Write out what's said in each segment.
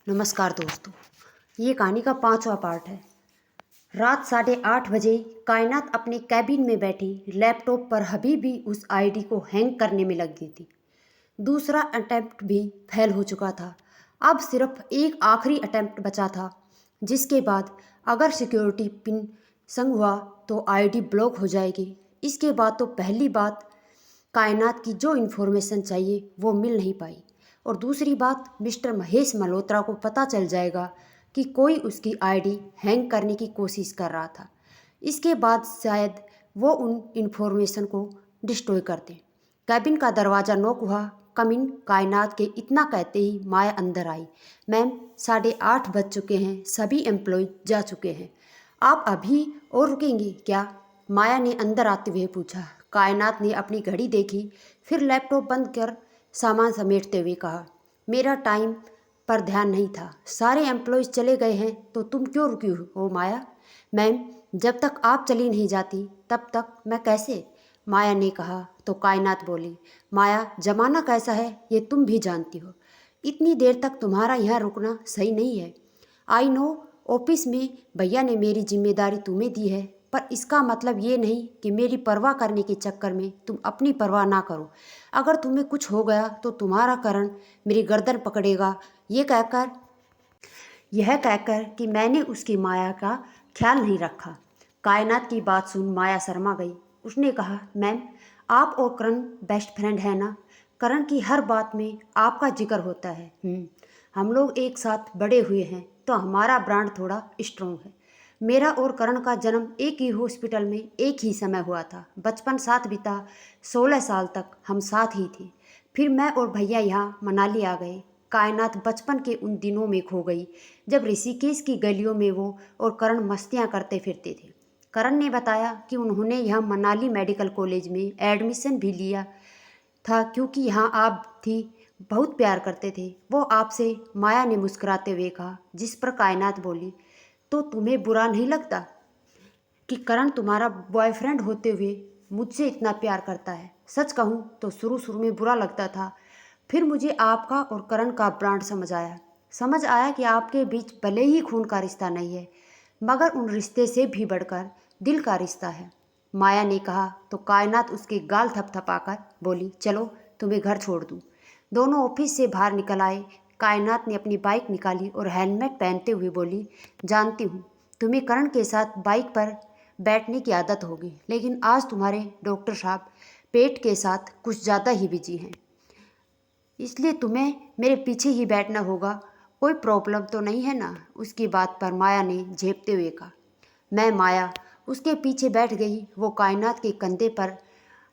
नमस्कार दोस्तों, ये कहानी का 5वां पार्ट है। रात 8:30 बजे कायनात अपने कैबिन में बैठी लैपटॉप पर अभी भी उस आईडी को हैंग करने में लग गई थी। दूसरा अटेम्प्ट भी फेल हो चुका था। अब सिर्फ एक आखिरी अटेम्प्ट बचा था, जिसके बाद अगर सिक्योरिटी पिन संग हुआ तो आईडी ब्लॉक हो जाएगी। इसके बाद तो पहली बात, कायनात की जो इन्फॉर्मेशन चाहिए वो मिल नहीं पाई, और दूसरी बात, मिस्टर महेश मल्होत्रा को पता चल जाएगा कि कोई उसकी आईडी हैंग करने की कोशिश कर रहा था। इसके बाद शायद वो उन इन्फॉर्मेशन को डिस्ट्रॉय कर दे। कैबिन का दरवाज़ा नॉक हुआ। कम इन, कायनात के इतना कहते ही माया अंदर आई। मैम, 8:30 बज चुके हैं, सभी एम्प्लॉय जा चुके हैं, आप अभी और रुकेंगी क्या? माया ने अंदर आते हुए पूछा। कायनात ने अपनी घड़ी देखी, फिर लैपटॉप बंद कर सामान समेटते हुए कहा, मेरा टाइम पर ध्यान नहीं था, सारे एम्प्लॉयज़ चले गए हैं तो तुम क्यों रुकी हो माया? मैम, जब तक आप चली नहीं जाती तब तक मैं कैसे? माया ने कहा तो कायनात बोली, माया, जमाना कैसा है ये तुम भी जानती हो, इतनी देर तक तुम्हारा यहाँ रुकना सही नहीं है। आई नो, ऑफिस में भैया ने मेरी जिम्मेदारी तुम्हें दी है, पर इसका मतलब ये नहीं कि मेरी परवाह करने के चक्कर में तुम अपनी परवाह ना करो। अगर तुम्हें कुछ हो गया तो तुम्हारा करण मेरी गर्दन पकड़ेगा। यह कहकर कि मैंने उसकी माया का ख्याल नहीं रखा। कायनात की बात सुन माया शर्मा गई। उसने कहा, मैम, आप और करण बेस्ट फ्रेंड है ना? करण की हर बात में आपका जिक्र होता है। हम लोग एक साथ बड़े हुए हैं तो हमारा ब्रांड थोड़ा स्ट्रॉन्ग है। मेरा और करण का जन्म एक ही हॉस्पिटल में एक ही समय हुआ था, बचपन साथ बीता, 16 साल तक हम साथ ही थे। फिर मैं और भैया यहाँ मनाली आ गए। कायनात बचपन के उन दिनों में खो गई जब ऋषिकेश की गलियों में वो और करण मस्तियाँ करते फिरते थे। करण ने बताया कि उन्होंने यहाँ मनाली मेडिकल कॉलेज में एडमिशन भी लिया था क्योंकि यहाँ आप थी, बहुत प्यार करते थे वो आपसे। माया ने मुस्कुराते हुए कहा, जिस पर कायनात बोली, तो तुम्हें बुरा नहीं लगता कि करण तुम्हारा बॉयफ्रेंड होते हुए मुझसे इतना प्यार करता है? सच कहूँ तो शुरू शुरू में बुरा लगता था, फिर मुझे आपका और करण का ब्रांड समझ आया कि आपके बीच भले ही खून का रिश्ता नहीं है, मगर उन रिश्ते से भी बढ़कर दिल का रिश्ता है। माया ने कहा तो कायनात उसके गाल थपथपाकर बोली, चलो तुम्हें घर छोड़ दूँ। दोनों ऑफिस से बाहर निकल आए। कायनात ने अपनी बाइक निकाली और हेलमेट पहनते हुए बोली, जानती हूँ तुम्हें करण के साथ बाइक पर बैठने की आदत होगी, लेकिन आज तुम्हारे डॉक्टर साहब पेट के साथ कुछ ज़्यादा ही बिजी हैं, इसलिए तुम्हें मेरे पीछे ही बैठना होगा। कोई प्रॉब्लम तो नहीं है ना? उसकी बात पर माया ने झेपते हुए कहा। मैं माया उसके पीछे बैठ गई। वो कायनात के कंधे पर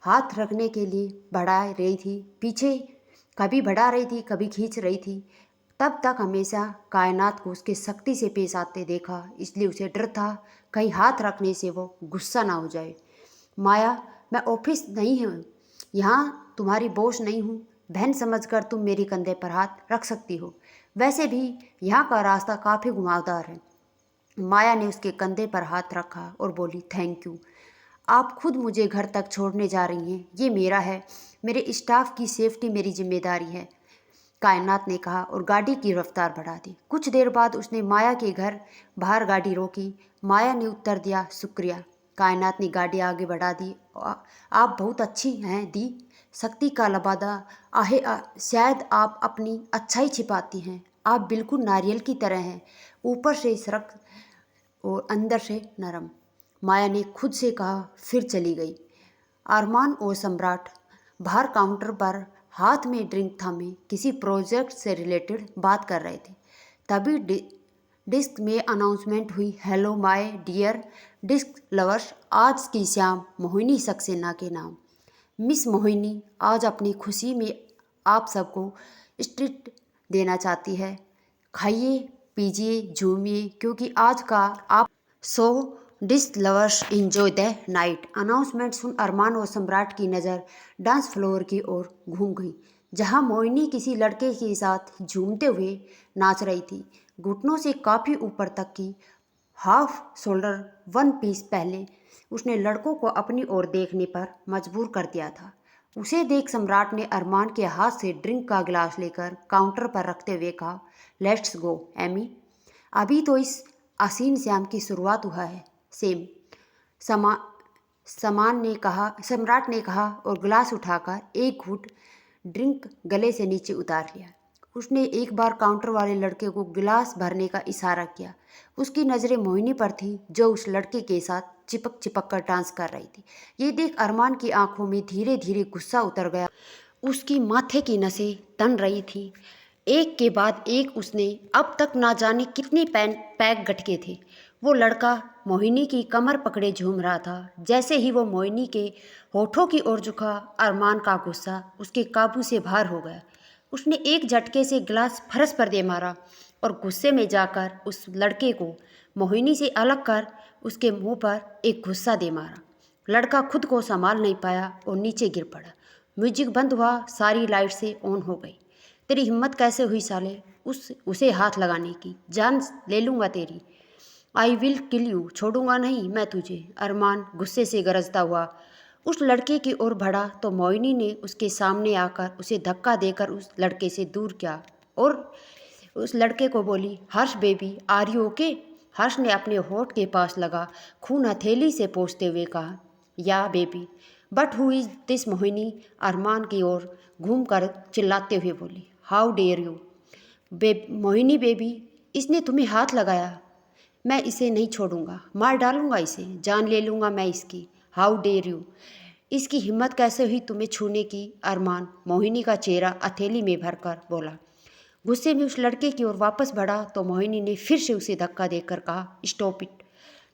हाथ रखने के लिए बढ़ा रही थी, पीछे कभी बढ़ा रही थी, कभी खींच रही थी। तब तक हमेशा कायनात को उसके सख्ती से पेश आते देखा, इसलिए उसे डर था कहीं हाथ रखने से वो गुस्सा ना हो जाए। माया, मैं ऑफिस नहीं हूँ, यहाँ तुम्हारी बॉस नहीं हूँ, बहन समझकर तुम मेरे कंधे पर हाथ रख सकती हो। वैसे भी यहाँ का रास्ता काफ़ी घुमावदार है। माया ने उसके कंधे पर हाथ रखा और बोली, थैंक यू, आप खुद मुझे घर तक छोड़ने जा रही हैं, ये मेरा है, मेरे स्टाफ की सेफ्टी मेरी जिम्मेदारी है, कायनात ने कहा और गाड़ी की रफ्तार बढ़ा दी। कुछ देर बाद उसने माया के घर बाहर गाड़ी रोकी। माया ने उत्तर दिया, शुक्रिया। कायनात ने गाड़ी आगे बढ़ा दी। आप बहुत अच्छी हैं दी, शक्ति का लबादा आहे शायद आप अपनी अच्छाई छिपाती हैं, आप बिल्कुल नारियल की तरह हैं, ऊपर से सख्त और अंदर से नरम, माया ने खुद से कहा, फिर चली गई। अरमान और सम्राट बाहर काउंटर पर हाथ में ड्रिंक थामे किसी प्रोजेक्ट से रिलेटेड बात कर रहे थे। तभी डिस्क में अनाउंसमेंट हुई, hello my dear disc lovers, आज की शाम मोहिनी सक्सेना के नाम। मिस मोहिनी आज अपनी खुशी में आप सबको ट्रीट देना चाहती है। खाइए, पीजिए, झूमिए, क्योंकि आज का आप so disc lovers enjoy the night. Announcement सुन अरमान और सम्राट की नज़र डांस फ्लोर की ओर घूम गई, जहां मोहिनी किसी लड़के के साथ झूमते हुए नाच रही थी। घुटनों से काफ़ी ऊपर तक की हाफ शोल्डर वन पीस पहले उसने लड़कों को अपनी ओर देखने पर मजबूर कर दिया था। उसे देख सम्राट ने अरमान के हाथ से ड्रिंक का गिलास लेकर काउंटर पर रखते हुए कहा, लेट्स गो एमी, अभी तो इस असीन श्याम की शुरुआत हुआ है। सेम समा समान ने कहा सम्राट ने कहा और गिलास उठाकर एक घूंट ड्रिंक गले से नीचे उतार लिया। उसने एक बार काउंटर वाले लड़के को गिलास भरने का इशारा किया। उसकी नज़रें मोहिनी पर थी जो उस लड़के के साथ चिपक चिपक कर डांस कर रही थी। ये देख अरमान की आंखों में धीरे धीरे गुस्सा उतर गया। उसकी माथे की नसें तन रही थी। एक के बाद एक उसने अब तक ना जाने कितने पैक गटके थे। वो लड़का मोहिनी की कमर पकड़े झूम रहा था। जैसे ही वो मोहिनी के होठों की ओर झुका, अरमान का गुस्सा उसके काबू से बाहर हो गया। उसने एक झटके से गिलास फर्श पर दे मारा और गुस्से में जाकर उस लड़के को मोहिनी से अलग कर उसके मुंह पर एक गुस्सा दे मारा। लड़का खुद को संभाल नहीं पाया और नीचे गिर पड़ा। म्यूजिक बंद हुआ, सारी लाइट से ऑन हो गई। तेरी हिम्मत कैसे हुई साले उसे हाथ लगाने की? जान ले लूँगा तेरी। आई विल किल यू, छोड़ूंगा नहीं मैं तुझे। अरमान गुस्से से गरजता हुआ उस लड़के की ओर बढ़ा तो मोहिनी ने उसके सामने आकर उसे धक्का देकर उस लड़के से दूर किया और उस लड़के को बोली, हर्ष बेबी आर यू ओके? हर्ष ने अपने होठ के पास लगा खून हथेली से पोंछते हुए कहा, yeah baby. But who is this? Mohini Armaan की ओर घूमकर चिल्लाते हुए बोली, how dare you Mohini baby, इसने तुम्हें हाथ लगाया। मैं इसे नहीं छोड़ूंगा, मार डालूंगा इसे, जान ले लूँगा मैं इसकी। हाउ डेयर यू, इसकी हिम्मत कैसे हुई तुम्हें छूने की? अरमान मोहिनी का चेहरा हथेली में भरकर बोला। गुस्से में उस लड़के की ओर वापस बढ़ा तो मोहिनी ने फिर से उसे धक्का देकर कहा, stop it,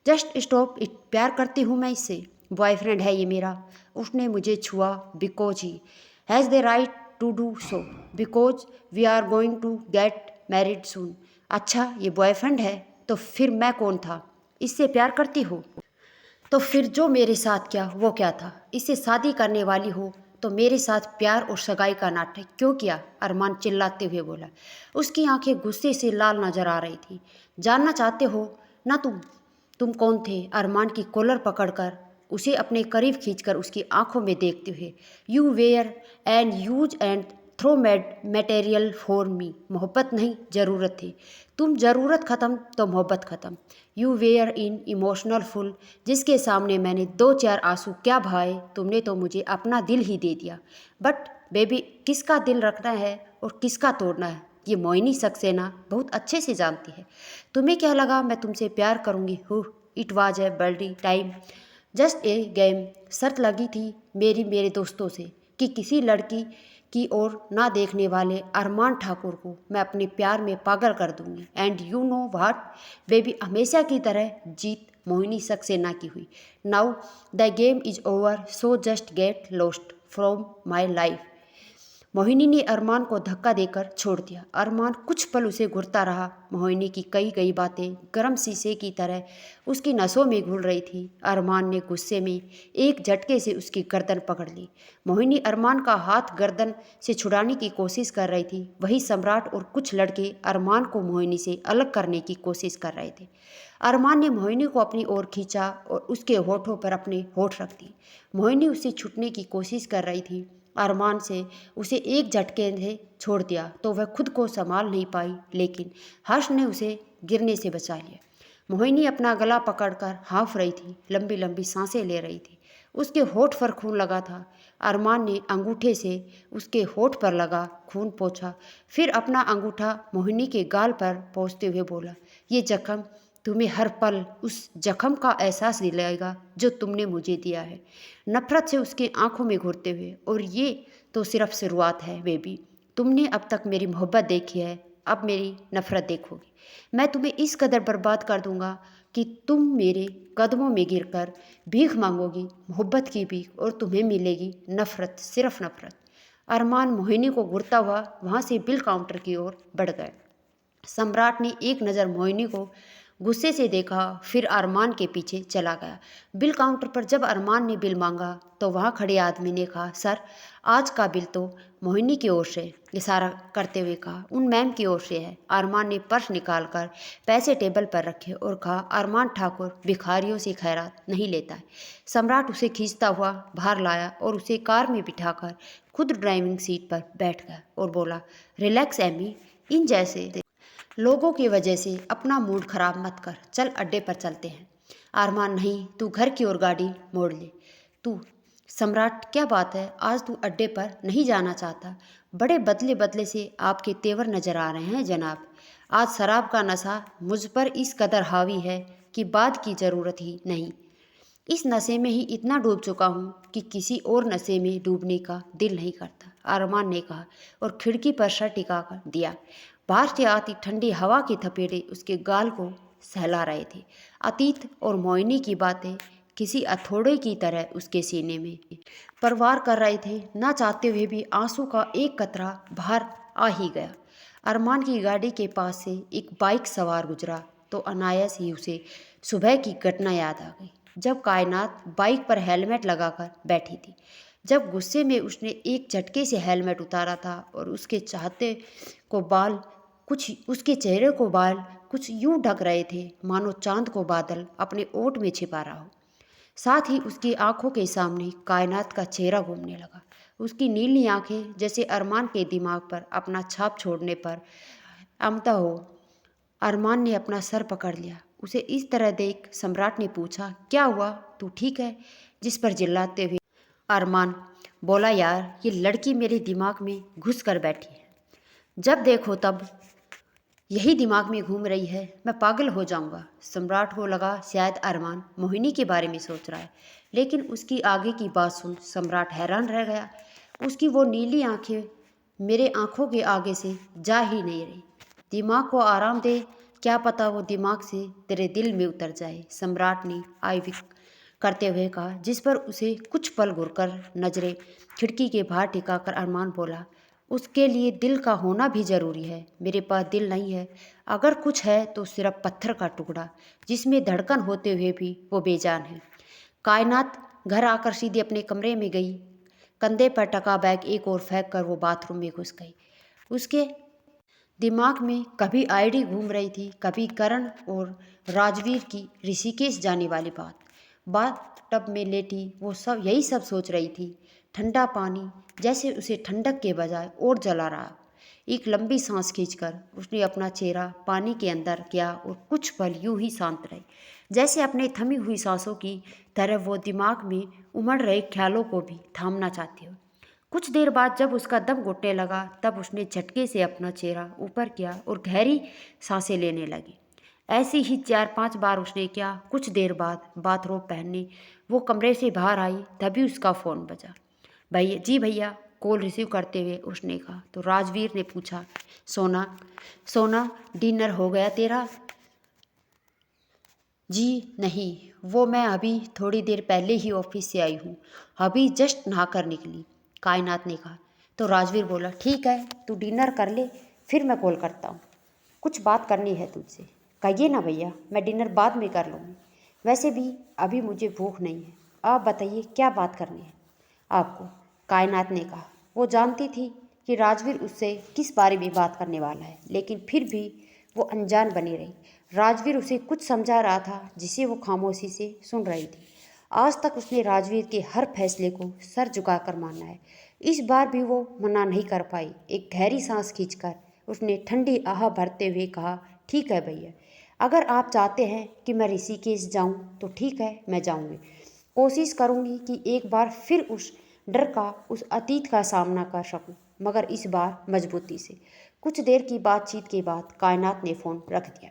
just stop it. प्यार करती हूँ मैं इससे, बॉयफ्रेंड है ये मेरा। उसने मुझे छुआ because he has the right to do so, because we are going to get married soon. अच्छा ये बॉयफ्रेंड है तो फिर मैं कौन था? इससे प्यार करती हो तो फिर जो मेरे साथ किया वो क्या था? इससे शादी करने वाली हो तो मेरे साथ प्यार और सगाई का नाटक क्यों किया? अरमान चिल्लाते हुए बोला। उसकी आंखें गुस्से से लाल नजर आ रही थी। जानना चाहते हो ना तुम कौन थे? अरमान की कॉलर पकड़कर उसे अपने करीब खींचकर उसकी आंखों में देखते हुए, you were and use and throw material for me. मोहब्बत नहीं ज़रूरत थी। तुम ज़रूरत ख़त्म तो मोहब्बत ख़त्म। You were in emotional fool, जिसके सामने मैंने 2-4 आंसू क्या बहाए, तुमने तो मुझे अपना दिल ही दे दिया। बट बेबी, किसका दिल रखना है और किसका तोड़ना है ये मोहिनी सक्सेना बहुत अच्छे से जानती है। तुम्हें क्या लगा मैं तुमसे प्यार करूँगी? Who it was a birdie time, just a game. शर्त लगी थी मेरे दोस्तों से कि किसी लड़की की ओर ना देखने वाले अरमान ठाकुर को मैं अपने प्यार में पागल कर दूंगी। And you know what baby, हमेशा की तरह जीत मोहिनी सक्सेना की हुई। Now the game is over, so just get lost from my life. Mohini ने अरमान को धक्का देकर छोड़ दिया। अरमान कुछ पल उसे घूरता रहा। मोहिनी की कई कई बातें गर्म शीशे की तरह उसकी नसों में घुल रही थी। अरमान ने गुस्से में एक झटके से उसकी गर्दन पकड़ ली। मोहिनी अरमान का हाथ गर्दन से छुड़ाने की कोशिश कर रही थी। वही सम्राट और कुछ लड़के अरमान को मोहिनी से अलग करने की कोशिश कर रहे थे। अरमान ने मोहिनी को अपनी ओर खींचा और उसके होठों पर अपने होठ रख दिए। मोहिनी उससे छूटने की कोशिश कर रही थी। अरमान से उसे एक झटके से छोड़ दिया तो वह खुद को संभाल नहीं पाई, लेकिन हर्ष ने उसे गिरने से बचा लिया। मोहिनी अपना गला पकड़कर हाँफ रही थी, लंबी लंबी सांसें ले रही थी। उसके होठ पर खून लगा था। अरमान ने अंगूठे से उसके होठ पर लगा खून पोंछा, फिर अपना अंगूठा मोहिनी के गाल पर पोंछते हुए बोला, ये जख्म तुम्हें हर पल उस जख्म का एहसास दिलाएगा जो तुमने मुझे दिया है। नफरत से उसकी आंखों में घूरते हुए, और ये तो सिर्फ शुरुआत है बेबी, तुमने अब तक मेरी मोहब्बत देखी है, अब मेरी नफरत देखोगी। मैं तुम्हें इस कदर बर्बाद कर दूंगा कि तुम मेरे कदमों में गिरकर भीख मांगोगी, मोहब्बत की भीख, और तुम्हें मिलेगी नफरत, सिर्फ नफरत। अरमान मोहिनी को घूरता हुआ वहाँ से बिल काउंटर की ओर बढ़ गया। सम्राट ने एक नज़र मोहिनी को गुस्से से देखा, फिर अरमान के पीछे चला गया। बिल काउंटर पर जब अरमान ने बिल मांगा तो वहाँ खड़े आदमी ने कहा, सर आज का बिल तो मोहिनी की ओर से, इशारा करते हुए कहा, उन मैम की ओर से है। अरमान ने पर्स निकालकर पैसे टेबल पर रखे और कहा, अरमान ठाकुर भिखारियों से खैरात नहीं लेता है। सम्राट उसे खींचता हुआ बाहर लाया और उसे कार में बिठाकर खुद ड्राइविंग सीट पर बैठ गया और बोला, रिलैक्स एमी, इन जैसे लोगों की वजह से अपना मूड खराब मत कर, चल अड्डे पर चलते हैं। अरमान, नहीं, तू घर की ओर गाड़ी मोड़ ले। तू सम्राट, क्या बात है, आज तू अड्डे पर नहीं जाना चाहता? बड़े बदले बदले से आपके तेवर नजर आ रहे हैं जनाब। आज शराब का नशा मुझ पर इस कदर हावी है कि बात की ज़रूरत ही नहीं। इस नशे में ही इतना डूब चुका हूँ कि किसी और नशे में डूबने का दिल नहीं करता, अरमान ने कहा और खिड़की पर सर टिकाकर दिया। बाहर से आती ठंडी हवा के थपेड़े उसके गाल को सहला रहे थे। अतीत और मोहिनी की बातें किसी हथौड़े की तरह उसके सीने में परवार कर रहे थे। ना चाहते हुए भी आंसू का एक कतरा बाहर आ ही गया। अरमान की गाड़ी के पास से एक बाइक सवार गुजरा तो अनायास ही उसे सुबह की घटना याद आ गई, जब कायनात बाइक पर हेलमेट लगाकर बैठी थी। जब गुस्से में उसने एक झटके से हेलमेट उतारा था और उसके चेहरे को बाल कुछ यूं ढक रहे थे मानो चांद को बादल अपने ओट में छिपा रहा हो। साथ ही उसकी आंखों के सामने कायनात का चेहरा घूमने लगा। उसकी नीली आंखें जैसे अरमान के दिमाग पर अपना छाप छोड़ने पर अमता हो। अरमान ने अपना सर पकड़ लिया। उसे इस तरह देख सम्राट ने पूछा, क्या हुआ, तू ठीक है? जिस पर चिल्लाते हुए अरमान बोला, यार ये लड़की मेरे दिमाग में घुस कर बैठी है। जब देखो तब यही दिमाग में घूम रही है, मैं पागल हो जाऊंगा। सम्राट को लगा शायद अरमान मोहिनी के बारे में सोच रहा है, लेकिन उसकी आगे की बात सुन सम्राट हैरान रह गया। उसकी वो नीली आंखें मेरे आंखों के आगे से जा ही नहीं रही। दिमाग को आराम दे, क्या पता वो दिमाग से तेरे दिल में उतर जाए, सम्राट ने आईविक करते हुए कहा, जिस पर उसे कुछ पल घुरकर नजरें खिड़की के बाहर टिकाकर अरमान बोला, उसके लिए दिल का होना भी ज़रूरी है। मेरे पास दिल नहीं है, अगर कुछ है तो सिर्फ पत्थर का टुकड़ा जिसमें धड़कन होते हुए भी वो बेजान है। कायनात घर आकर सीधे अपने कमरे में गई। कंधे पर टका बैग एक और फेंक कर वो बाथरूम में घुस गई। उसके दिमाग में कभी आईडी घूम रही थी, कभी करण और राजवीर की ऋषिकेश जाने वाली बात। बाथ टब में लेटी वो सब यही सब सोच रही थी। ठंडा पानी जैसे उसे ठंडक के बजाय और जला रहा। एक लंबी सांस खींचकर उसने अपना चेहरा पानी के अंदर किया और कुछ पल यूं ही शांत रही, जैसे अपने थमी हुई सांसों की तरह वो दिमाग में उमड़ रहे ख्यालों को भी थामना चाहती हो। कुछ देर बाद जब उसका दम घुटने लगा तब उसने झटके से अपना चेहरा ऊपर किया और गहरी सांसें लेने लगी। ऐसी ही 4-5 बार उसने किया। कुछ देर बाद बाथरोब पहनने वो कमरे से बाहर आई, तभी उसका फ़ोन बजा। भैया जी, भैया, कॉल रिसीव करते हुए उसने कहा तो राजवीर ने पूछा, सोना सोना डिनर हो गया तेरा? जी नहीं, वो मैं अभी थोड़ी देर पहले ही ऑफिस से आई हूँ, अभी जस्ट नहा कर निकली, कायनात ने कहा। तो राजवीर बोला, ठीक है, तू डिनर कर ले, फिर मैं कॉल करता हूँ, कुछ बात करनी है तुझसे। कहिए ना भैया, मैं डिनर बाद में कर लूँगी, वैसे भी अभी मुझे भूख नहीं है। आप बताइए क्या बात करनी है आपको? कायनात ने कहा। वो जानती थी कि राजवीर उससे किस बारे में बात करने वाला है, लेकिन फिर भी वो अनजान बनी रही। राजवीर उसे कुछ समझा रहा था जिसे वो खामोशी से सुन रही थी। आज तक उसने राजवीर के हर फैसले को सर झुकाकर माना है, इस बार भी वो मना नहीं कर पाई। एक गहरी सांस खींचकर उसने ठंडी आह भरते हुए कहा, ठीक है भैया, अगर आप चाहते हैं कि मैं ऋषिकेश जाऊं तो ठीक है, मैं जाऊंगी। कोशिश करूंगी कि एक बार फिर उस डर का, उस अतीत का सामना कर सकूं, मगर इस बार मजबूती से। कुछ देर की बातचीत के बाद कायनात ने फ़ोन रख दिया।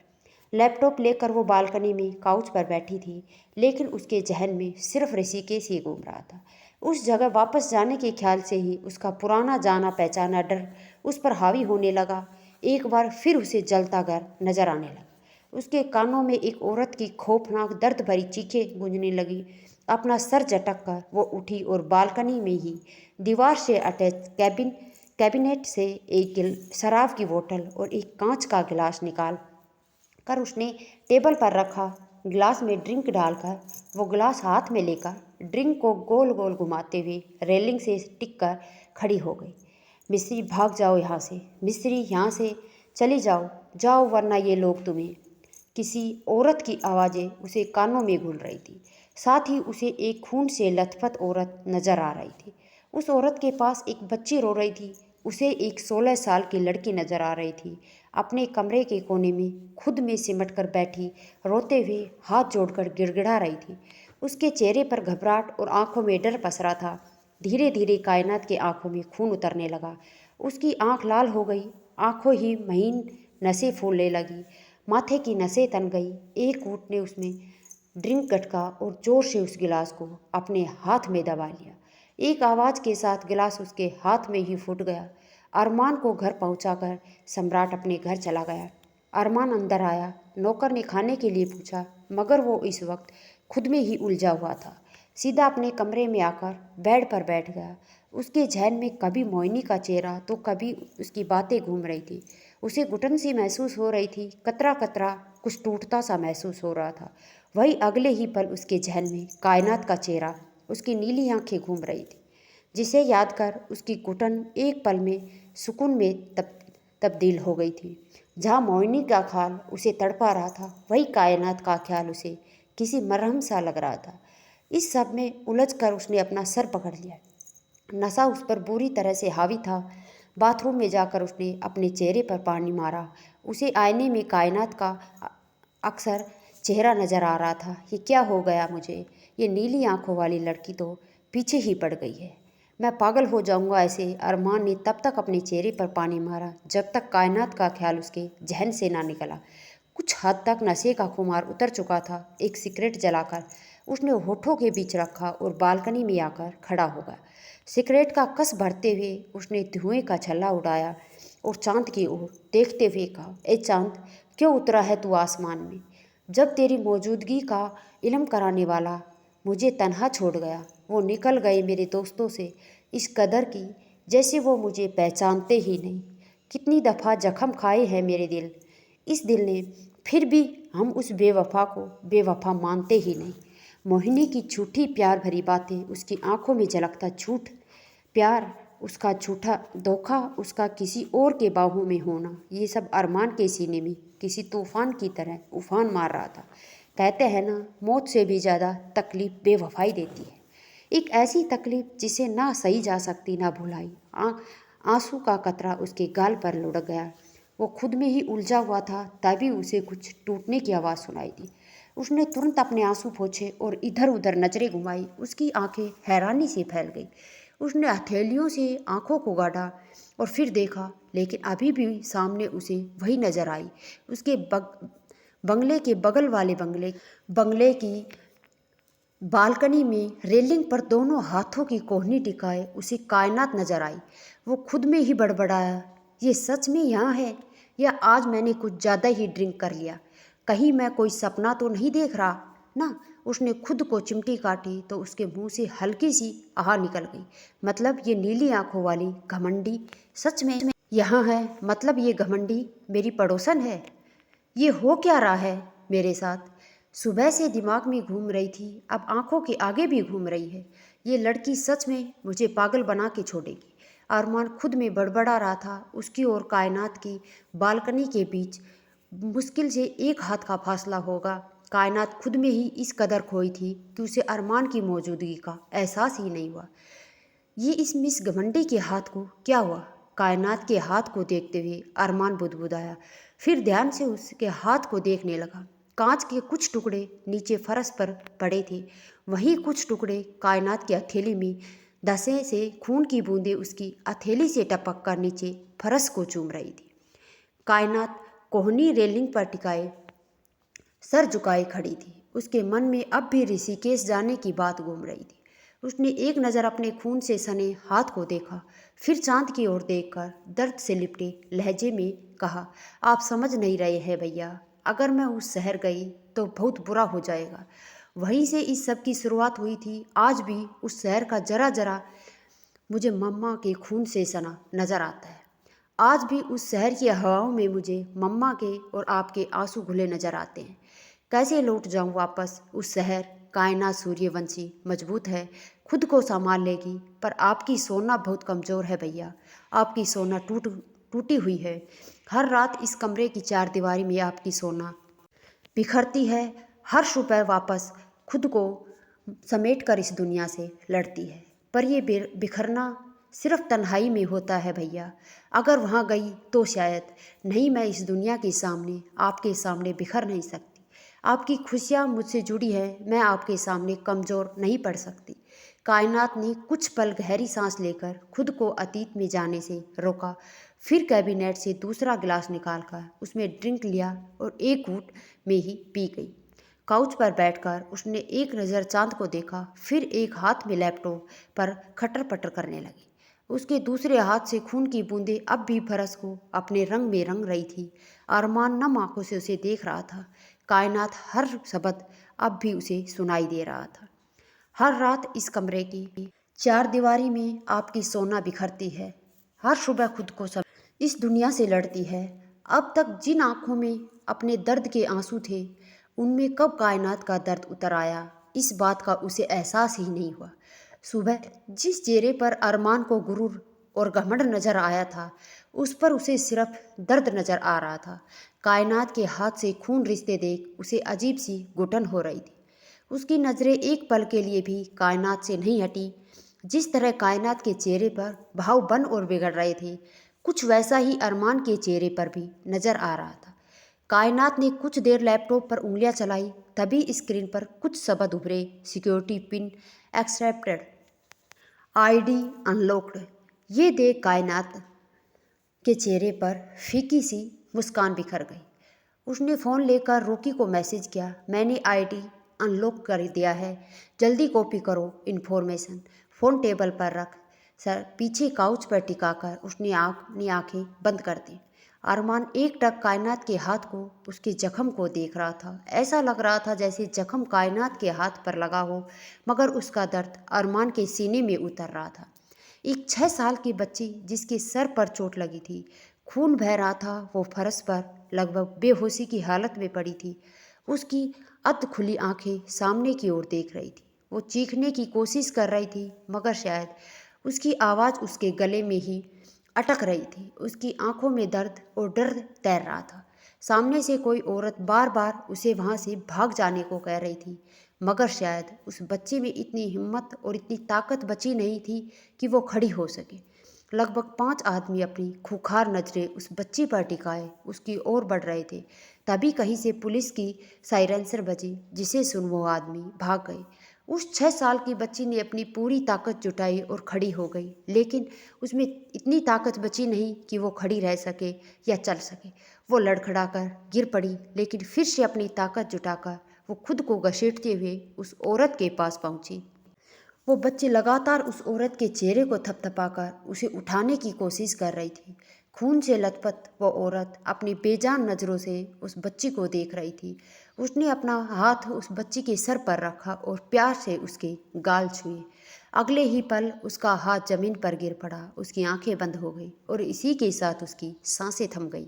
लैपटॉप लेकर वो बालकनी में काउच पर बैठी थी, लेकिन उसके जहन में सिर्फ ऋषिकेश ही घूम रहा था। उस जगह वापस जाने के ख्याल से ही उसका पुराना जाना पहचाना डर उस पर हावी होने लगा। एक बार फिर उसे जलता घर नजर आने लगा। उसके कानों में एक औरत की खौफनाक दर्द भरी चीखें गूंजने लगी। अपना सर झटक कर वो उठी और बालकनी में ही दीवार से अटैच कैबिनेट से एक शराब की बोतल और एक कांच का गिलास निकाल कर उसने टेबल पर रखा गिलास में ड्रिंक डालकर वो गिलास हाथ में लेकर ड्रिंक को गोल गोल घुमाते हुए रेलिंग से टिक कर खड़ी हो गई। मिस्त्री भाग जाओ यहाँ से, मिस्त्री यहाँ से चली जाओ, जाओ वरना ये लोग तुम्हें। किसी औरत की आवाज़ें उसे कानों में घुल रही थी। साथ ही उसे एक खून से लथपथ औरत नजर आ रही थी। उस औरत के पास एक बच्ची रो रही थी। उसे एक 16 साल की लड़की नजर आ रही थी, अपने कमरे के कोने में खुद में सिमट कर बैठी, रोते हुए हाथ जोड़कर गिड़गिड़ा रही थी। उसके चेहरे पर घबराहट और आंखों में डर पसरा था। धीरे धीरे कायनात के आंखों में खून उतरने लगा। उसकी आंख लाल हो गई, आंखों ही महीन नसें फूलने लगी, माथे की नसें तन गई। एक ऊँट ने उसमें ड्रिंक गटका और जोर से उस गिलास को अपने हाथ में दबा लिया। एक आवाज़ के साथ गिलास उसके हाथ में ही फूट गया। अरमान को घर पहुंचाकर सम्राट अपने घर चला गया। अरमान अंदर आया। नौकर ने खाने के लिए पूछा, मगर वो इस वक्त खुद में ही उलझा हुआ था। सीधा अपने कमरे में आकर बेड पर बैठ गया। उसके जहन में कभी मोहिनी का चेहरा तो कभी उसकी बातें घूम रही थी। उसे घुटन सी महसूस हो रही थी, कतरा कतरा कुछ टूटता सा महसूस हो रहा था। वही अगले ही पल उसके जहन में कायनात का चेहरा, उसकी नीली आंखें घूम रही थी, जिसे याद कर उसकी घुटन एक पल में सुकून में तब्दील हो गई थी। जहाँ मोहिनी का ख्याल उसे तड़पा रहा था, वही कायनात का ख्याल उसे किसी मरहम सा लग रहा था। इस सब में उलझकर उसने अपना सर पकड़ लिया। नशा उस पर बुरी तरह से हावी था। बाथरूम में जाकर उसने अपने चेहरे पर पानी मारा। उसे आईने में कायनात का अक्सर चेहरा नजर आ रहा था। ये क्या हो गया मुझे? ये नीली आंखों वाली लड़की तो पीछे ही पड़ गई है। मैं पागल हो जाऊंगा ऐसे। अरमान ने तब तक अपने चेहरे पर पानी मारा जब तक कायनात का ख्याल उसके जहन से ना निकला। कुछ हद तक नशे का खुमार उतर चुका था। एक सिगरेट जलाकर उसने होठों के बीच रखा और बालकनी में आकर खड़ा हो गया। सिगरेट का कस भरते हुए उसने धुएं का छल्ला उड़ाया और चांद की ओर देखते हुए कहा, ए चांद, क्यों उतरा है तू आसमान में? जब तेरी मौजूदगी का इल्म कराने वाला मुझे तन्हा छोड़ गया, वो निकल गए मेरे दोस्तों से इस कदर की जैसे वो मुझे पहचानते ही नहीं। कितनी दफ़ा जख्म खाए हैं मेरे दिल, इस दिल ने, फिर भी हम उस बेवफा को बेवफा मानते ही नहीं। मोहिनी की झूठी प्यार भरी बातें, उसकी आंखों में झलकता झूठ प्यार, उसका झूठा धोखा, उसका किसी और के बाहों में होना, ये सब अरमान के सीने में किसी तूफान की तरह उफान मार रहा था। कहते हैं ना, मौत से भी ज़्यादा तकलीफ़ बेवफाई देती है। एक ऐसी तकलीफ़ जिसे ना सही जा सकती ना भुलाई। आंसू का कतरा उसके गाल पर लुढ़क गया। वो खुद में ही उलझा हुआ था, तभी उसे कुछ टूटने की आवाज़ सुनाई दी। उसने तुरंत अपने आंसू पोंछे और इधर उधर नजरें घुमाई। उसकी आंखें हैरानी से फैल गई। उसने हथेलियों से आंखों को गाड़ा और फिर देखा, लेकिन अभी भी सामने उसे वही नजर आई। उसके बंगले के बगल वाले बंगले की बालकनी में रेलिंग पर दोनों हाथों की कोहनी टिकाए उसे कायनात नजर आई। वो खुद में ही बड़बड़ाया, ये सच में यहाँ है या आज मैंने कुछ ज़्यादा ही ड्रिंक कर लिया? कहीं मैं कोई सपना तो नहीं देख रहा ना? उसने खुद को चिमटी काटी तो उसके मुंह से हल्की सी आह निकल गई। मतलब ये नीली आंखों वाली घमंडी सच में यहाँ है? मतलब ये घमंडी मेरी पड़ोसन है? ये हो क्या रहा है मेरे साथ? सुबह से दिमाग में घूम रही थी, अब आंखों के आगे भी घूम रही है। ये लड़की सच में मुझे पागल बना के छोड़ेगी। अरमान खुद में बड़बड़ा रहा था। उसकी और कायनात की बालकनी के बीच मुश्किल से एक हाथ का फासला होगा। कायनात खुद में ही इस कदर खोई थी कि उसे अरमान की मौजूदगी का एहसास ही नहीं हुआ। ये इस मिस घमंडी के हाथ को क्या हुआ? कायनात के हाथ को देखते हुए अरमान बुदबुदाया, फिर ध्यान से उसके हाथ को देखने लगा। कांच के कुछ टुकड़े नीचे फर्श पर पड़े थे, वहीं कुछ टुकड़े कायनात की हथेली में धंसे से खून की बूंदें उसकी हथेली से टपक कर नीचे फर्श को चूम रही थी। कायनात कोहनी रेलिंग पर टिकाए सर झुकाए खड़ी थी। उसके मन में अब भी ऋषिकेश जाने की बात घूम रही थी। उसने एक नज़र अपने खून से सने हाथ को देखा, फिर चांद की ओर देखकर दर्द से लिपटे लहजे में कहा, आप समझ नहीं रहे हैं भैया, अगर मैं उस शहर गई तो बहुत बुरा हो जाएगा। वहीं से इस सब की शुरुआत हुई थी। आज भी उस शहर का जरा जरा मुझे मम्मा के खून से सना नजर आता है। आज भी उस शहर की हवाओं में मुझे मम्मा के और आपके आंसू घुले नजर आते हैं। कैसे लौट जाऊं वापस उस शहर। कायनात सूर्यवंशी मजबूत है, खुद को संभाल लेगी, पर आपकी सोना बहुत कमज़ोर है भैया। आपकी सोना टूटी हुई है। हर रात इस कमरे की चार दीवारी में आपकी सोना बिखरती है। हर सुबह वापस खुद को समेट कर इस दुनिया से लड़ती है। पर ये बिखरना सिर्फ तन्हाई में होता है भैया। अगर वहाँ गई तो शायद, नहीं, मैं इस दुनिया के सामने, आपके सामने बिखर नहीं सकती। आपकी खुशियाँ मुझसे जुड़ी है, मैं आपके सामने कमज़ोर नहीं पड़ सकती। कायनात ने कुछ पल गहरी सांस लेकर खुद को अतीत में जाने से रोका। फिर कैबिनेट से दूसरा गिलास निकालकर उसमें ड्रिंक लिया और एक घूंट में ही पी गई। काउच पर बैठकर उसने एक नज़र चांद को देखा, फिर एक हाथ में लैपटॉप पर खटर पटर करने लगी। उसके दूसरे हाथ से खून की बूंदें अब भी फरस को अपने रंग में रंग रही थी। अरमान नम आंखों से उसे देख रहा था। कायनात हर शब्द अब भी उसे सुनाई दे रहा था। हर रात इस कमरे की चार दीवारी में आपकी सोना बिखरती है। हर सुबह खुद को सब इस दुनिया से लड़ती है। अब तक जिन आंखों में अपने दर्द के आंसू थे, उनमें कब कायनात का दर्द उतर आया, इस बात का उसे एहसास ही नहीं हुआ। सुबह जिस चेहरे पर अरमान को गुरूर और घमंड नजर आया था, उस पर उसे सिर्फ दर्द नजर आ रहा था। कायनात के हाथ से खून रिश्ते देख उसे अजीब सी घुटन हो रही थी। उसकी नज़रें एक पल के लिए भी कायनात से नहीं हटी। जिस तरह कायनात के चेहरे पर भाव बन और बिगड़ रहे थे, कुछ वैसा ही अरमान के चेहरे पर भी नजर आ रहा था। कायनात ने कुछ देर लैपटॉप पर उंगलियां चलाई, तभी स्क्रीन पर कुछ शब्द उभरे। Security pin accepted, ID unlocked. ये देख कायनात के चेहरे पर फीकी सी मुस्कान बिखर गई। उसने फ़ोन लेकर रोकी को मैसेज किया, मैंने आईडी अनलॉक कर दिया है, जल्दी कॉपी करो इन्फॉर्मेशन। फ़ोन टेबल पर रख सर पीछे काउच पर टिकाकर उसने अपनी आंखें बंद कर दी। अरमान एक टक कायनात के हाथ को, उसके जख्म को देख रहा था। ऐसा लग रहा था जैसे जख्म कायनात के हाथ पर लगा हो, मगर उसका दर्द अरमान के सीने में उतर रहा था। एक 6 साल की बच्ची जिसके सर पर चोट लगी थी, खून बह रहा था, वो फर्श पर लगभग बेहोशी की हालत में पड़ी थी। उसकी अध खुली आंखें सामने की ओर देख रही थी। वो चीखने की कोशिश कर रही थी, मगर शायद उसकी आवाज़ उसके गले में ही अटक रही थी। उसकी आंखों में दर्द और डर तैर रहा था। सामने से कोई औरत बार बार उसे वहाँ से भाग जाने को कह रही थी, मगर शायद उस बच्चे में इतनी हिम्मत और इतनी ताकत बची नहीं थी कि वो खड़ी हो सके। लगभग 5 आदमी अपनी खूंखार नजरें उस बच्ची पर टिकाए उसकी ओर बढ़ रहे थे। तभी कहीं से पुलिस की साइरेंसर बजी, जिसे सुन वो आदमी भाग गए। उस 6 साल की बच्ची ने अपनी पूरी ताकत जुटाई और खड़ी हो गई, लेकिन उसमें इतनी ताकत बची नहीं कि वो खड़ी रह सके या चल सके। वो लड़खड़ाकर गिर पड़ी, लेकिन फिर से अपनी ताकत जुटाकर वो खुद को घसीटते हुए उस औरत के पास पहुंची। वो बच्ची लगातार उस औरत के चेहरे को थपथपाकर उसे उठाने की कोशिश कर रही थी। खून से लथपथ वो औरत अपनी बेजान नज़रों से उस बच्ची को देख रही थी। उसने अपना हाथ उस बच्ची के सर पर रखा और प्यार से उसके गाल छुए। अगले ही पल उसका हाथ जमीन पर गिर पड़ा, उसकी आंखें बंद हो गई और इसी के साथ उसकी सांसें थम गई।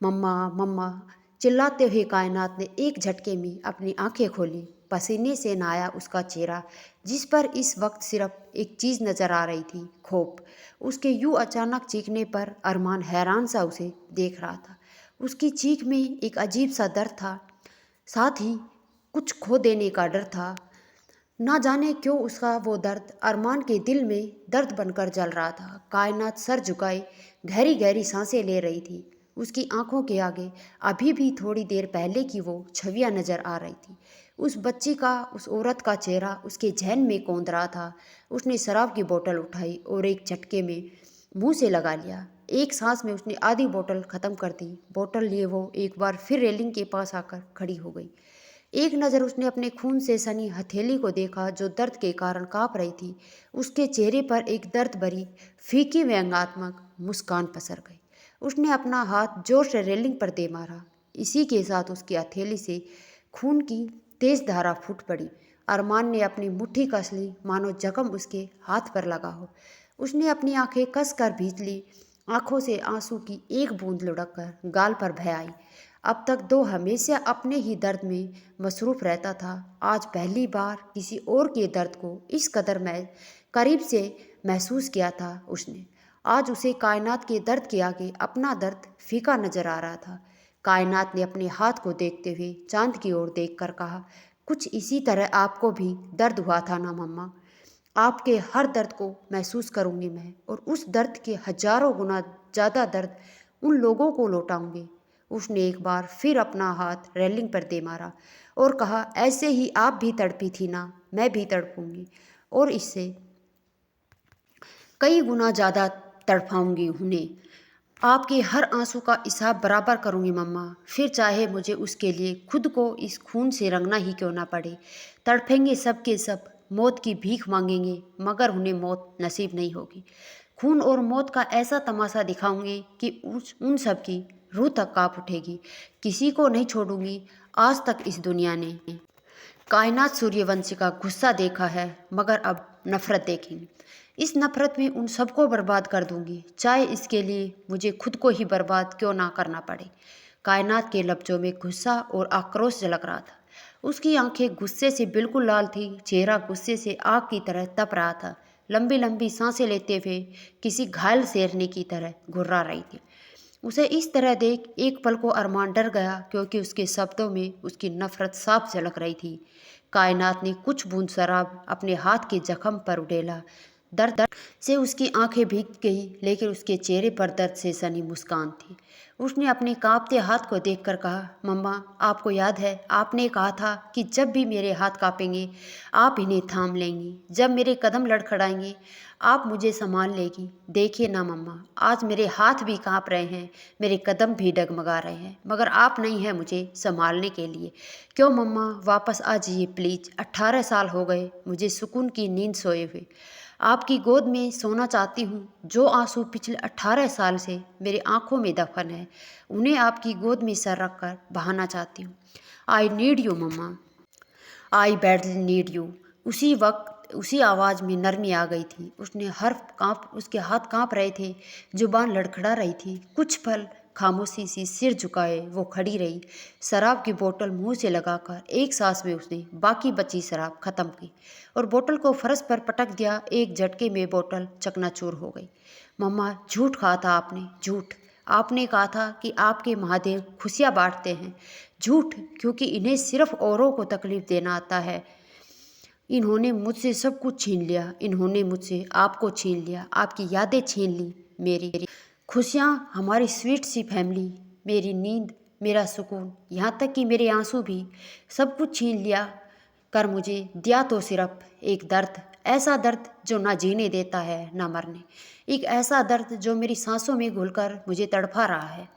मम्मा मम्मा चिल्लाते हुए कायनात ने एक झटके में अपनी आंखें खोली। पसीने से नहाया उसका चेहरा, जिस पर इस वक्त सिर्फ एक चीज़ नज़र आ रही थी, खौफ। उसके यूं अचानक चीखने पर अरमान हैरान सा उसे देख रहा था। उसकी चीख में एक अजीब सा दर्द था, साथ ही कुछ खो देने का डर था। ना जाने क्यों उसका वो दर्द अरमान के दिल में दर्द बनकर जल रहा था। कायनात सर झुकाए गहरी गहरी सांसें ले रही थी। उसकी आंखों के आगे अभी भी थोड़ी देर पहले की वो छवियां नजर आ रही थी। उस बच्ची का, उस औरत का चेहरा उसके जहन में कौंध रहा था। उसने शराब की बोतल उठाई और एक झटके में मुंह से लगा लिया। एक सांस में उसने आधी बोतल खत्म कर दी। बोतल लिए वो एक बार फिर रेलिंग के पास आकर खड़ी हो गई। एक नज़र उसने अपने खून से सनी हथेली को देखा, जो दर्द के कारण काँप रही थी। उसके चेहरे पर एक दर्द भरी फीकी व्यंग्यात्मक मुस्कान पसर गई। उसने अपना हाथ जोर से रेलिंग पर दे मारा। इसी के साथ उसकी हथेली से खून की तेज धारा फूट पड़ी। अरमान ने अपनी मुट्ठी कस ली, मानो जख्म उसके हाथ पर लगा हो। उसने अपनी आंखें कस कर भींच ली। आंखों से आंसू की एक बूंद लुढ़क कर गाल पर बह आई। अब तक दो हमेशा अपने ही दर्द में मसरूफ रहता था, आज पहली बार किसी और के दर्द को इस कदर मैं करीब से महसूस किया था उसने। आज उसे कायनात के दर्द के आगे अपना दर्द फीका नजर आ रहा था। कायनात ने अपने हाथ को देखते हुए चांद की ओर देखकर कहा, कुछ इसी तरह आपको भी दर्द हुआ था ना मम्मा। आपके हर दर्द को महसूस करूंगी मैं, और उस दर्द के हजारों गुना ज़्यादा दर्द उन लोगों को लौटाऊंगी। उसने एक बार फिर अपना हाथ रेलिंग पर दे मारा और कहा, ऐसे ही आप भी तड़पी थी ना, मैं भी तड़पूंगी, और इससे कई गुना ज़्यादा तड़पाऊंगी उन्हें। आपके हर आंसू का हिसाब बराबर करूंगी मम्मा, फिर चाहे मुझे उसके लिए खुद को इस खून से रंगना ही क्यों ना पड़े। तड़पेंगे सब के सब, मौत की भीख मांगेंगे, मगर उन्हें मौत नसीब नहीं होगी। खून और मौत का ऐसा तमाशा दिखाऊंगी कि उन सब की रूह तक कांप उठेगी। किसी को नहीं छोड़ूंगी आज तक इस दुनिया ने। कायनात सूर्यवंशी का गुस्सा देखा है, मगर अब नफरत देखेंगे। इस नफरत में उन सबको बर्बाद कर दूंगी, चाहे इसके लिए मुझे खुद को ही बर्बाद क्यों ना करना पड़े। कायनात के लफ्जों में गुस्सा और आक्रोश झलक रहा था। उसकी आंखें गुस्से से बिल्कुल लाल थी, चेहरा गुस्से से आग की तरह तप रहा था। लंबी लंबी सांसें लेते हुए किसी घायल शेरनी की तरह घुर्रा रही थी। उसे इस तरह देख एक पल को अरमान डर गया, क्योंकि उसके शब्दों में उसकी नफरत साफ झलक रही थी। कायनात ने कुछ बूंद शराब अपने हाथ के जख्म पर उड़ेला। दर्द से उसकी आंखें भीग गई, लेकिन उसके चेहरे पर दर्द से सनी मुस्कान थी। उसने अपने कांपते हाथ को देखकर कहा, मम्मा, आपको याद है आपने कहा था कि जब भी मेरे हाथ कांपेंगे आप इन्हें थाम लेंगी, जब मेरे कदम लड़खड़ाएंगे आप मुझे संभाल लेगी। देखिए ना मम्मा, आज मेरे हाथ भी कांप रहे हैं, मेरे कदम भी डगमगा रहे हैं, मगर आप नहीं हैं मुझे संभालने के लिए। क्यों मम्मा, वापस आ जाइए प्लीज़। 18 साल हो गए मुझे सुकून की नींद सोए हुए। आपकी गोद में सोना चाहती हूँ। जो आंसू पिछले 18 साल से मेरे आंखों में दफन है, उन्हें आपकी गोद में सर रख कर बहाना चाहती हूँ। I need you mama, I badly need you. उसी वक्त उसी आवाज़ में नरमी आ गई थी। उसके हाथ कांप रहे थे, जुबान लड़खड़ा रही थी। कुछ पल खामोशी सी सिर झुकाए वो खड़ी रही। शराब की बोतल मुंह से लगाकर एक सांस में उसने बाकी बची शराब खत्म की और बोतल को फर्श पर पटक दिया। एक झटके में बोतल चकनाचूर हो गई। मम्मा, झूठ कहा था आपने, झूठ। आपने कहा था कि आपके महादेव खुशियाँ बांटते हैं। झूठ, क्योंकि इन्हें सिर्फ औरों को तकलीफ देना आता है। इन्होंने मुझसे सब कुछ छीन लिया। इन्होंने मुझसे आपको छीन लिया, आपकी यादें छीन ली, मेरी खुशियाँ, हमारी स्वीट सी फैमिली, मेरी नींद, मेरा सुकून, यहाँ तक कि मेरे आंसू भी। सब कुछ छीन लिया कर मुझे दिया तो सिर्फ एक दर्द, ऐसा दर्द जो ना जीने देता है ना मरने। एक ऐसा दर्द जो मेरी सांसों में घुलकर मुझे तड़पा रहा है।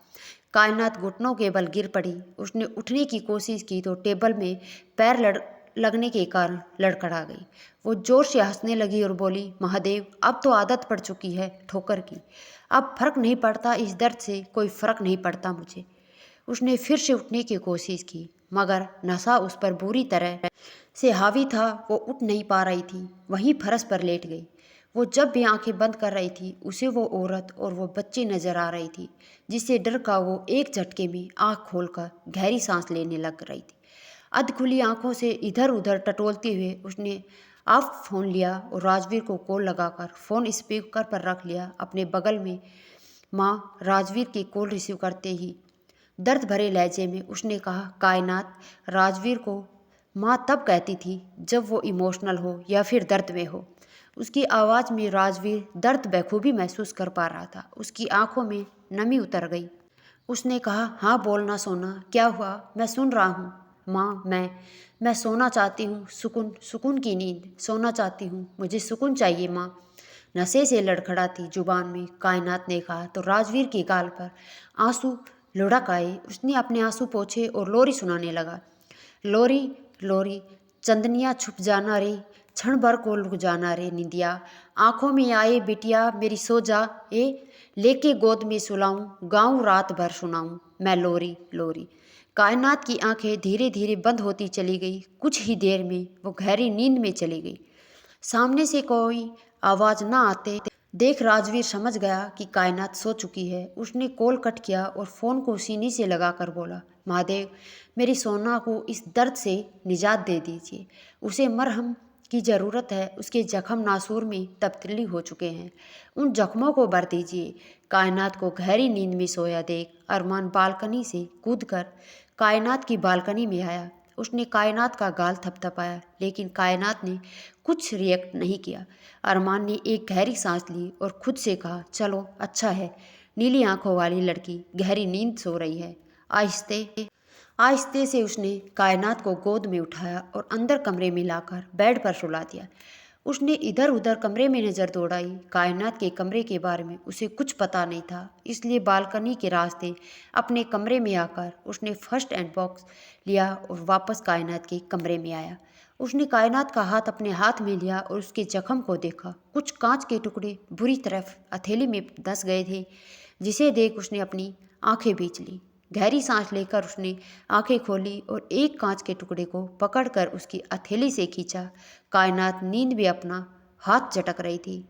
कायनात घुटनों के बल गिर पड़ी। उसने उठने की कोशिश की तो टेबल में पैर लगने के कारण लड़खड़ा गई। वो जोर से हंसने लगी और बोली, महादेव, अब तो आदत पड़ चुकी है ठोकर की, अब फर्क नहीं पड़ता, इस दर्द से कोई फर्क नहीं पड़ता मुझे। उसने फिर से उठने की कोशिश की, मगर नशा उस पर बुरी तरह से हावी था। वो उठ नहीं पा रही थी, वहीं फर्श पर लेट गई। वो जब भी आंखें बंद कर रही थी, उसे वो औरत और वो बच्ची नजर आ रही थी, जिससे डर का वो एक झटके में आंख खोलकर गहरी सांस लेने लग रही थी। अध खुली आंखों से इधर उधर टटोलते हुए उसने आप फ़ोन लिया और राजवीर को कॉल लगाकर फ़ोन स्पीकर पर रख लिया अपने बगल में। माँ, राजवीर की कॉल रिसीव करते ही दर्द भरे लहजे में उसने कहा, कायनात। राजवीर को माँ तब कहती थी जब वो इमोशनल हो या फिर दर्द में हो। उसकी आवाज़ में राजवीर दर्द बखूबी महसूस कर पा रहा था। उसकी आंखों में नमी उतर गई। उसने कहा, हाँ बोलना सोना, क्या हुआ, मैं सुन रहा हूँ। माँ, मैं सोना चाहती हूँ, सुकून, सुकून की नींद, सोना चाहती हूँ, मुझे सुकून चाहिए माँ। नशे से लड़खड़ाती जुबान में कायनात ने कहा तो राजवीर की गाल पर आंसू लुढ़क आए। उसने अपने आंसू पोंछे और लोरी सुनाने लगा। लोरी, लोरी, चंदनिया छुप जाना रे, क्षण भर को लुक जाना रे निंदिया, आंखों में आए बिटिया मेरी सो जा, लेके गोद में सुलाऊं, गाऊं रात भर सुनाऊं, मैं लोरी, लोरी। कायनात की आंखें धीरे धीरे बंद होती चली गई। कुछ ही देर में वो गहरी नींद में चली गई। सामने से कोई आवाज़ न आते देख राजवीर समझ गया कि कायनात सो चुकी है। उसने कॉल कट किया और फ़ोन को सीने से लगाकर बोला, महादेव, मेरी सोना को इस दर्द से निजात दे दीजिए। उसे मरहम की ज़रूरत है। उसके जख्म नासूर में तब्दीली हो चुके हैं। उन जख्मों को भर दीजिए। कायनात को गहरी नींद में सोया देख अरमान बालकनी से कूदकर कायनात की बालकनी में आया। उसने कायनात का गाल थपथपाया, लेकिन कायनात ने कुछ रिएक्ट नहीं किया। अरमान ने एक गहरी सांस ली और खुद से कहा, चलो अच्छा है। नीली आंखों वाली लड़की गहरी नींद सो रही है। आहिस्ते आहिस्ते से उसने कायनात को गोद में उठाया और अंदर कमरे में लाकर बेड पर सुला दिया। उसने इधर उधर कमरे में नज़र दौड़ाई। कायनात के कमरे के बारे में उसे कुछ पता नहीं था, इसलिए बालकनी के रास्ते अपने कमरे में आकर उसने फर्स्ट एड बॉक्स लिया और वापस कायनात के कमरे में आया। उसने कायनात का हाथ अपने हाथ में लिया और उसके जख्म को देखा। कुछ कांच के टुकड़े बुरी तरह हथेली में धंस गए थे, जिसे देख उसने अपनी आंखें बीच ली। गहरी सांस लेकर उसने आंखें खोली और एक कांच के टुकड़े को पकड़कर उसकी हथेली से खींचा। कायनात नींद में अपना हाथ झटक रही थी,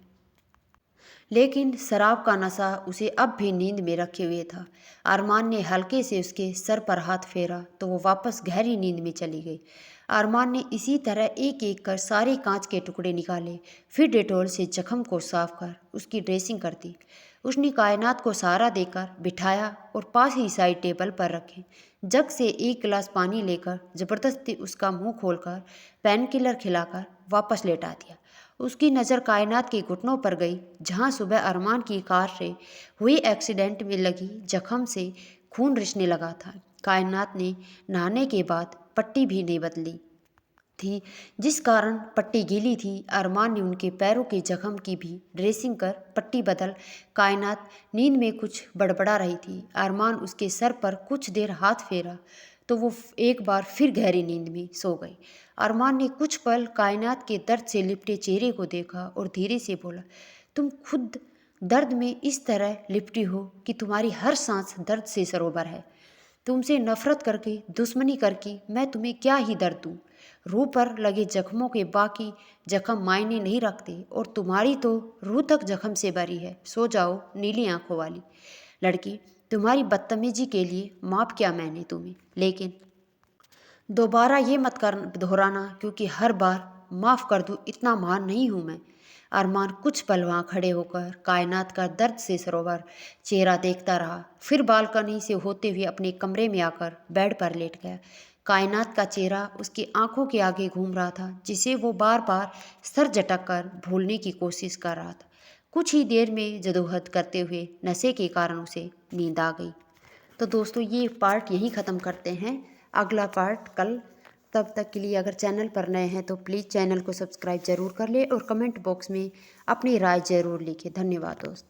लेकिन शराब का नशा उसे अब भी नींद में रखे हुए था। अरमान ने हल्के से उसके सर पर हाथ फेरा तो वो वापस गहरी नींद में चली गई। अरमान ने इसी तरह एक एक कर सारे कांच के टुकड़े निकाले, फिर डेटॉल से जख्म को साफ कर उसकी ड्रेसिंग कर दी। उसने कायनात को सहारा देकर बिठाया और पास ही साइड टेबल पर रखे जग से एक गिलास पानी लेकर जबरदस्ती उसका मुंह खोलकर पेन किलर खिलाकर वापस लेटा दिया। उसकी नज़र कायनात के घुटनों पर गई, जहां सुबह अरमान की कार से हुई एक्सीडेंट में लगी जख्म से खून रिसने लगा था। कायनात ने नहाने के बाद पट्टी भी नहीं बदली थी, जिस कारण पट्टी गीली थी। अरमान ने उनके पैरों के जख्म की भी ड्रेसिंग कर पट्टी बदल। कायनात नींद में कुछ बड़बड़ा रही थी। अरमान उसके सर पर कुछ देर हाथ फेरा तो वो एक बार फिर गहरी नींद में सो गई। अरमान ने कुछ पल कायनात के दर्द से लिपटे चेहरे को देखा और धीरे से बोला, तुम खुद दर्द में इस तरह लिपटी हो कि तुम्हारी हर सांस दर्द से सरोवर है। तुमसे नफरत करके, दुश्मनी करके मैं तुम्हें क्या ही दर्द दूँ। रूह पर लगे जख्मों के बाकी जख्म मायने नहीं रखते और तुम्हारी तो रूह तक जख्म से भरी है। सो जाओ नीली आंखों वाली लड़की। तुम्हारी बदतमीजी के लिए माफ़ किया मैंने तुम्हें, लेकिन दोबारा ये मत कर दोहराना, क्योंकि हर बार माफ़ कर दूँ इतना महान नहीं हूँ मैं। अरमान कुछ पल वहाँ खड़े होकर कायनात का दर्द से सरोवर चेहरा देखता रहा, फिर बालकनी से होते हुए अपने कमरे में आकर बेड पर लेट गया। कायनात का चेहरा उसकी आंखों के आगे घूम रहा था, जिसे वो बार बार सर झटक कर भूलने की कोशिश कर रहा था। कुछ ही देर में जदोजहद करते हुए नशे के कारण उसे नींद आ गई। तो दोस्तों ये पार्ट यहीं ख़त्म करते हैं, अगला पार्ट कल। तब तक के लिए अगर चैनल पर नए हैं तो प्लीज़ चैनल को सब्सक्राइब ज़रूर कर लें और कमेंट बॉक्स में अपनी राय ज़रूर लिखें। धन्यवाद दोस्त।